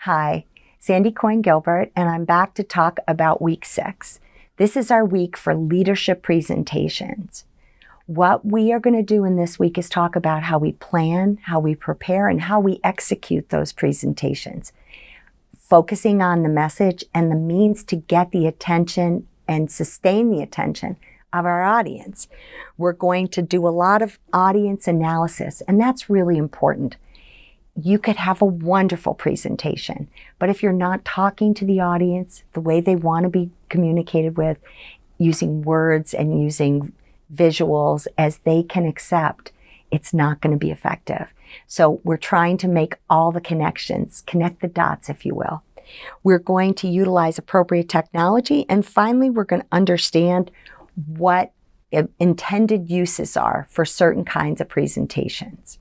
Hi, Sandy Coyne Gilbert, and I'm back to talk about week 6. This is our week for leadership presentations. What we are going to do in this week is talk about how we plan, how we prepare, and how we execute those presentations, focusing on the message and the means to get the attention and sustain the attention of our audience. We're going to do a lot of audience analysis, and that's really important. You could have a wonderful presentation, but if you're not talking to the audience the way they want to be communicated with, using words and using visuals as they can accept, it's not going to be effective. So we're trying to make all the connections, connect the dots, if you will. We're going to utilize appropriate technology, and finally, we're going to understand what intended uses are for certain kinds of presentations.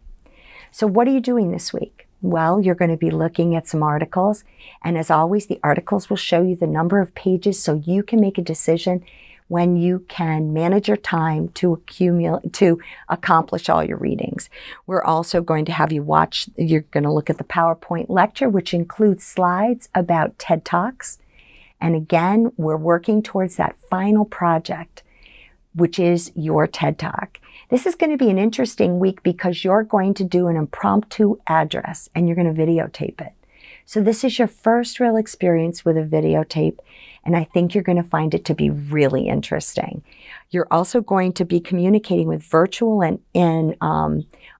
So what are you doing this week? Well, you're going to be looking at some articles, and as always, the articles will show you the number of pages so you can make a decision when you can manage your time to accomplish all your readings. We're also going to have you you're going to look at the PowerPoint lecture, which includes slides about TED Talks. And again, we're working towards that final project, which is your TED Talk. This is going to be an interesting week because you're going to do an impromptu address and you're going to videotape it. So this is your first real experience with a videotape, and I think you're going to find it to be really interesting. You're also going to be communicating with virtual and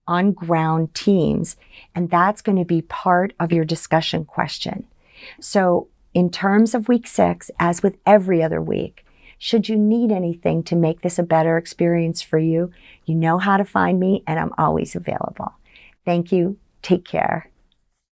on-ground teams, and that's going to be part of your discussion question. So in terms of week 6, as with every other week, should you need anything to make this a better experience for you, you know how to find me, and I'm always available. Thank you. Take care.